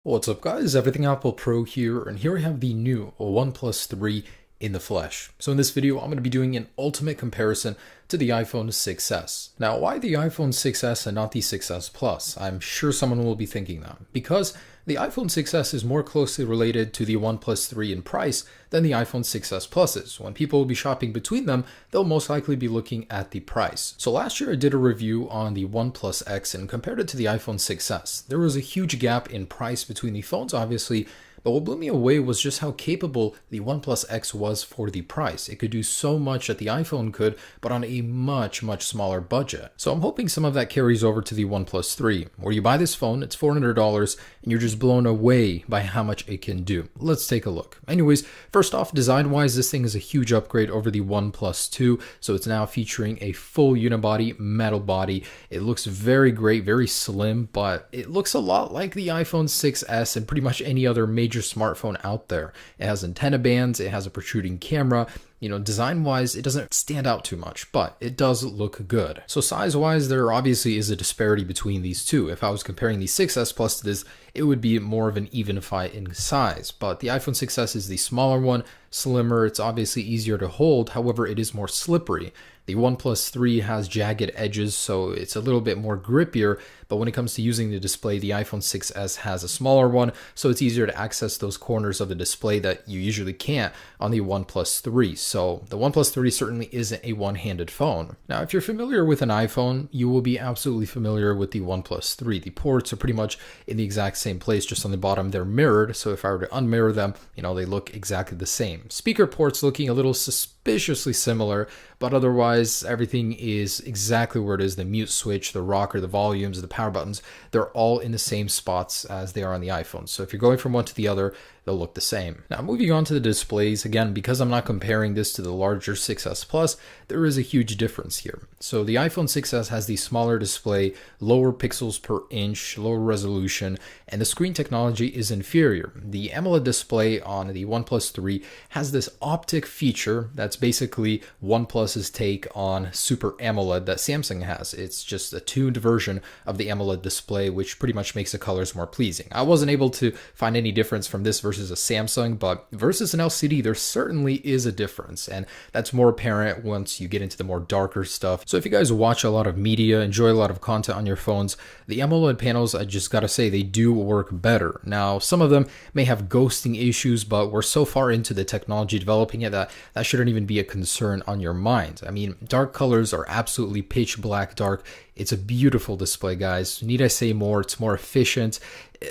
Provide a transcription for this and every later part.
What's up guys, Everything Apple Pro here, and here I have the new OnePlus 3 in the flesh. So in this video, I'm going to be doing an ultimate comparison to the iPhone 6s. Now, why the iPhone 6s and not the 6s Plus? I'm sure someone will be thinking that. Because the iPhone 6s is more closely related to the OnePlus 3 in price than the iPhone 6s Plus is. When people will be shopping between them, they'll most likely be looking at the price. So last year I did a review on the OnePlus X and compared it to the iPhone 6s. There was a huge gap in price between the phones, obviously, but what blew me away was just how capable the OnePlus X was for the price. It could do so much that the iPhone could, but on a much smaller budget. So I'm hoping some of that carries over to the OnePlus 3, where you buy this phone, it's $400, and you're just blown away by how much it can do. Let's take a look. Anyways, first off, design-wise, this thing is a huge upgrade over the OnePlus 2, so it's now featuring a full unibody metal body. It looks very great, very slim, but it looks a lot like the iPhone 6s and pretty much any other major smartphone out there. It has antenna bands, it has a protruding camera. Design-wise, it doesn't stand out too much, but it does look good. So size-wise, there obviously is a disparity between these two. If I was comparing the 6s Plus to this, it would be more of an even fight in size. But the iPhone 6s is the smaller one, slimmer, it's obviously easier to hold, however, it is more slippery. The OnePlus 3 has jagged edges, so it's a little bit more grippier, but when it comes to using the display, the iPhone 6s has a smaller one, so it's easier to access those corners of the display that you usually can't on the OnePlus 3. So the OnePlus 3 certainly isn't a one-handed phone. Now, if you're familiar with an iPhone, you will be absolutely familiar with the OnePlus 3. The ports are pretty much in the exact same place, just on the bottom they're mirrored, so if I were to unmirror them, they look exactly the same. Speaker ports looking a little suspiciously similar, but otherwise everything is exactly where it is. The mute switch, the rocker, the volumes, the power buttons, they're all in the same spots as they are on the iPhone. So if you're going from one to the other, they'll look the same. Now, moving on to the displays, again, because I'm not comparing this to the larger 6s Plus, there is a huge difference here. So the iPhone 6s has the smaller display, lower pixels per inch, lower resolution, and the screen technology is inferior. The AMOLED display on the OnePlus 3 has this optic feature that's basically OnePlus's take on Super AMOLED that Samsung has. It's just a tuned version of the AMOLED display, which pretty much makes the colors more pleasing. I wasn't able to find any difference from this versus a Samsung, but versus an LCD, there certainly is a difference, and that's more apparent once you get into the more darker stuff. So if you guys watch a lot of media, enjoy a lot of content on your phones, the AMOLED panels, I just gotta say, they do work better. Now, some of them may have ghosting issues, but we're so far into the technology developing it that shouldn't even be a concern on your mind. I mean, dark colors are absolutely pitch black dark. It's a beautiful display, guys. Need I say more? It's more efficient.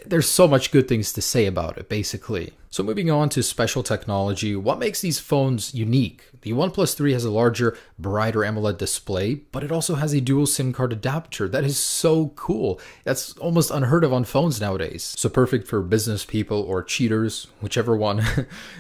There's so much good things to say about it, basically. So moving on to special technology, what makes these phones unique? The OnePlus 3 has a larger, brighter AMOLED display, but it also has a dual SIM card adapter. That is so cool. That's almost unheard of on phones nowadays. So perfect for business people or cheaters, whichever one.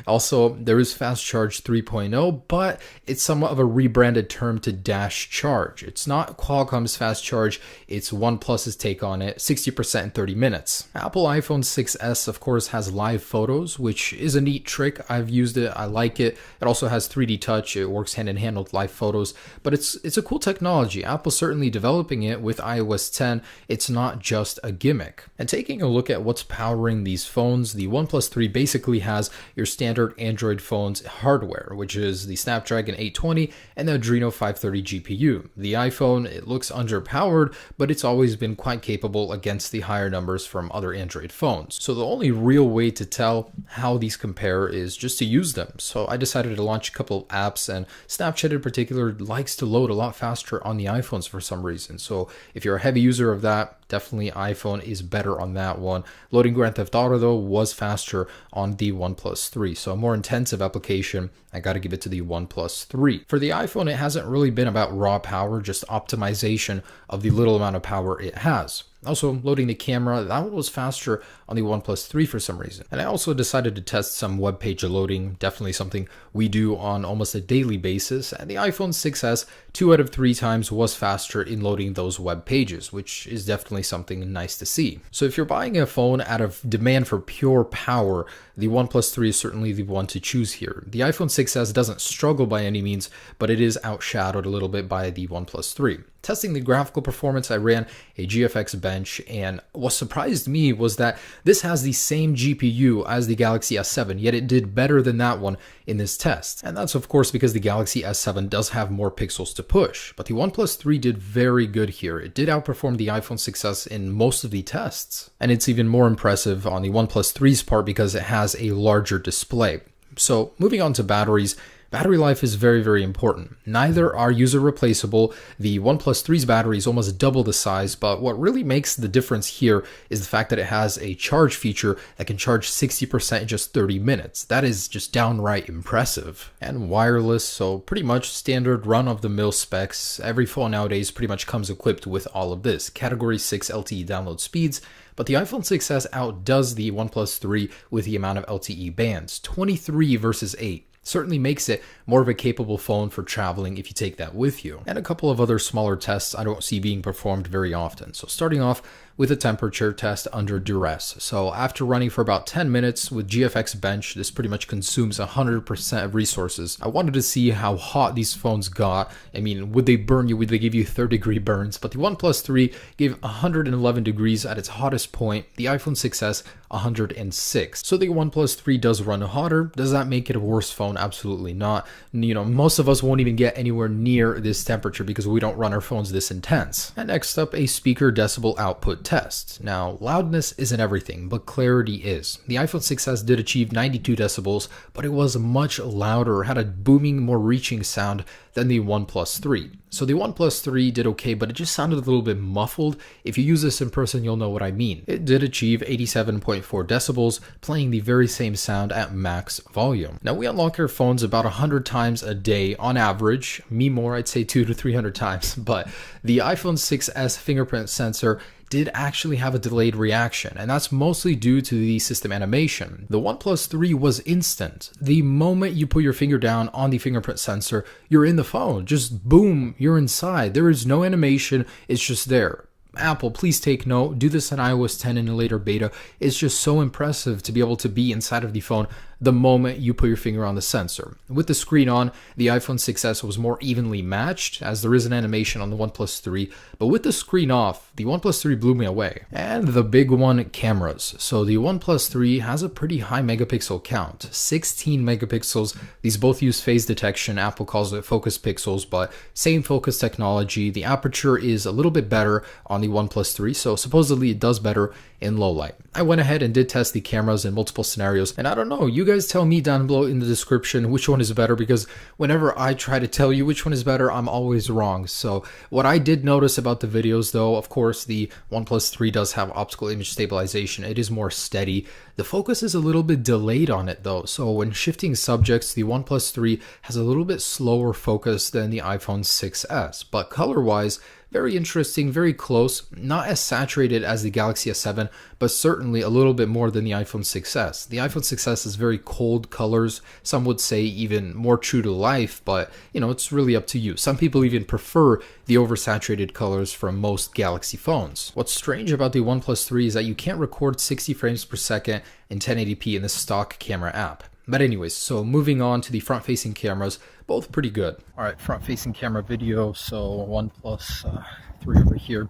Also, there is Fast Charge 3.0, but it's somewhat of a rebranded term to Dash Charge. It's not Qualcomm's Fast Charge, it's OnePlus's take on it, 60% in 30 minutes. Apple iPhone 6s, of course, has live photos, which is a neat trick. I've used it, I like it. It also has 3D touch, it works hand in hand with live photos, but it's a cool technology. Apple's certainly developing it with iOS 10. It's not just a gimmick. And taking a look at what's powering these phones, the OnePlus 3 basically has your standard Android phone's hardware, which is the Snapdragon 820 and the Adreno 530 GPU. The iPhone, it looks underpowered, but it's always been quite capable against the higher numbers from other Android phones. So the only real way to tell how these compare is just to use them. So I decided to launch a couple of apps, and Snapchat in particular likes to load a lot faster on the iPhones for some reason. So if you're a heavy user of that, definitely iPhone is better on that one. Loading Grand Theft Auto though was faster on the OnePlus 3. So a more intensive application, I gotta give it to the OnePlus 3. For the iPhone, it hasn't really been about raw power, just optimization of the little amount of power it has. Also, loading the camera, that one was faster on the OnePlus 3 for some reason. And I also decided to test some web page loading, definitely something we do on almost a daily basis. And the iPhone 6s, 2 out of 3 times was faster in loading those web pages, which is definitely something nice to see. So if you're buying a phone out of demand for pure power, the OnePlus 3 is certainly the one to choose here. The iPhone 6s doesn't struggle by any means, but it is outshadowed a little bit by the OnePlus 3. Testing the graphical performance, I ran a GFX bench, and what surprised me was that this has the same GPU as the Galaxy S7, yet it did better than that one in this test. And that's of course because the Galaxy S7 does have more pixels to push, but the OnePlus 3 did very good here. It did outperform the iPhone 6s in most of the tests. And it's even more impressive on the OnePlus 3's part because it has a larger display. So moving on to batteries, battery life is very, very important. Neither are user replaceable. The OnePlus 3's battery is almost double the size, but what really makes the difference here is the fact that it has a charge feature that can charge 60% in just 30 minutes. That is just downright impressive. And wireless, so pretty much standard run-of-the-mill specs. Every phone nowadays pretty much comes equipped with all of this. Category 6 LTE download speeds, but the iPhone 6s outdoes the OnePlus 3 with the amount of LTE bands, 23 versus 8. Certainly makes it more of a capable phone for traveling if you take that with you. And a couple of other smaller tests I don't see being performed very often. So starting off with a temperature test under duress. So after running for about 10 minutes with GFX Bench, this pretty much consumes 100% of resources. I wanted to see how hot these phones got. I mean, would they burn you? Would they give you 30-degree burns? But the OnePlus 3 gave 111 degrees at its hottest point. The iPhone 6s 106. So the OnePlus 3 does run hotter. Does that make it a worse phone? Absolutely not. You know, most of us won't even get anywhere near this temperature because we don't run our phones this intense. And next up, a speaker decibel output test. Now, loudness isn't everything, but clarity is. The iPhone 6s did achieve 92 decibels, but it was much louder, had a booming, more reaching sound than the OnePlus 3. So the OnePlus 3 did okay, but it just sounded a little bit muffled. If you use this in person, you'll know what I mean. It did achieve 87.4 decibels, playing the very same sound at max volume. Now, we unlock our phones about 100 times a day on average. Me more, I'd say 200 to 300 times, but the iPhone 6s fingerprint sensor did actually have a delayed reaction, and that's mostly due to the system animation. The OnePlus 3 was instant. The moment you put your finger down on the fingerprint sensor, you're in the phone. Just boom, you're inside. There is no animation, it's just there. Apple, please take note. Do this on iOS 10 in a later beta. It's just so impressive to be able to be inside of the phone the moment you put your finger on the sensor. With the screen on, the iPhone 6s was more evenly matched, as there is an animation on the OnePlus 3, but with the screen off, the OnePlus 3 blew me away. And the big one, cameras. So the OnePlus 3 has a pretty high megapixel count, 16 megapixels. These both use phase detection. Apple calls it focus pixels, but same focus technology. The aperture is a little bit better on the OnePlus 3, so supposedly it does better in low light. I went ahead and did test the cameras in multiple scenarios, and I don't know, you guys tell me down below in the description which one is better, because whenever I try to tell you which one is better, I'm always wrong. So what I did notice about the videos though, of course, the OnePlus 3 does have optical image stabilization. It is more steady. The focus is a little bit delayed on it though, so when shifting subjects, the OnePlus 3 has a little bit slower focus than the iPhone 6s, but color-wise, very interesting, very close, not as saturated as the Galaxy S7, but certainly a little bit more than the iPhone 6s. The iPhone 6s is very cold colors, some would say even more true to life, but you know, it's really up to you. Some people even prefer the oversaturated colors from most Galaxy phones. What's strange about the OnePlus 3 is that you can't record 60 frames per second in 1080p in the stock camera app. But anyways, so moving on to the front-facing cameras, both pretty good. All right, front-facing camera video, so OnePlus 3 over here.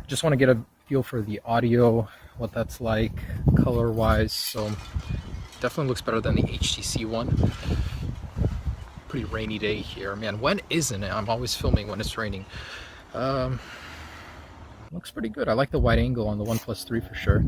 Just want to get a feel for the audio, what that's like, color-wise, so definitely looks better than the HTC one. Pretty rainy day here. Man, when isn't it? I'm always filming when it's raining. Looks pretty good. I like the wide angle on the OnePlus 3 for sure.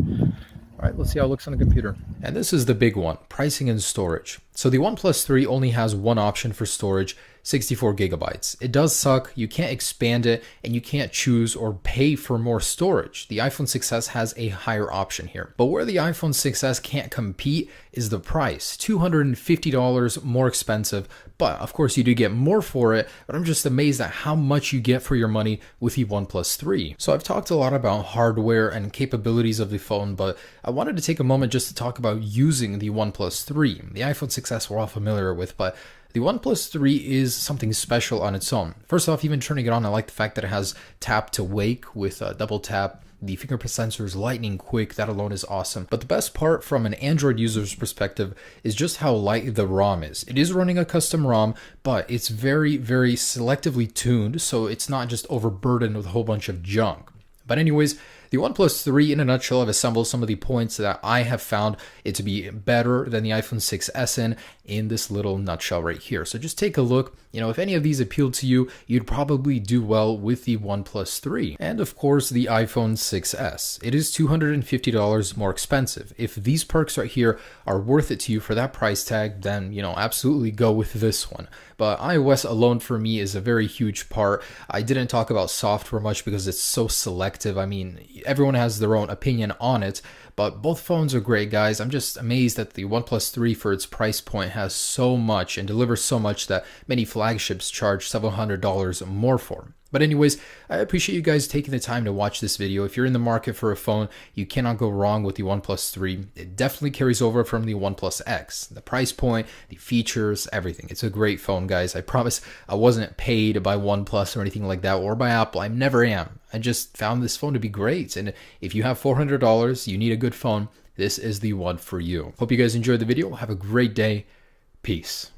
All right, let's see how it looks on the computer. And this is the big one, pricing and storage. So the OnePlus 3 only has one option for storage, 64 gigabytes. It does suck, you can't expand it, and you can't choose or pay for more storage. The iPhone 6s has a higher option here. But where the iPhone 6s can't compete is the price, $250 more expensive. But of course you do get more for it, but I'm just amazed at how much you get for your money with the OnePlus 3. So I've talked a lot about hardware and capabilities of the phone, but I wanted to take a moment just to talk about using the OnePlus 3. The iPhone 6s we're all familiar with, but the OnePlus 3 is something special on its own. First off, even turning it on, I like the fact that it has tap to wake with double tap, The fingerprint sensor is lightning quick. That alone is awesome. But the best part from an Android user's perspective is just how light the ROM is. It is running a custom ROM, but it's very, very selectively tuned, so it's not just overburdened with a whole bunch of junk. But anyways, the OnePlus 3 in a nutshell, I've assembled some of the points that I have found it to be better than the iPhone 6s in this little nutshell right here. So just take a look. If any of these appeal to you, you'd probably do well with the OnePlus 3. And of course, the iPhone 6s. It is $250 more expensive. If these perks right here are worth it to you for that price tag, then, absolutely go with this one. But iOS alone for me is a very huge part. I didn't talk about software much because it's so selective. I mean, everyone has their own opinion on it, but both phones are great, guys. I'm just amazed that the OnePlus 3 for its price point has so much and delivers so much that many flagships charge several $100s more for. But anyways, I appreciate you guys taking the time to watch this video. If you're in the market for a phone, you cannot go wrong with the OnePlus 3. It definitely carries over from the OnePlus X. The price point, the features, everything. It's a great phone, guys. I promise I wasn't paid by OnePlus or anything like that, or by Apple. I never am. I just found this phone to be great. And if you have $400, you need a good phone, this is the one for you. Hope you guys enjoyed the video. Have a great day. Peace.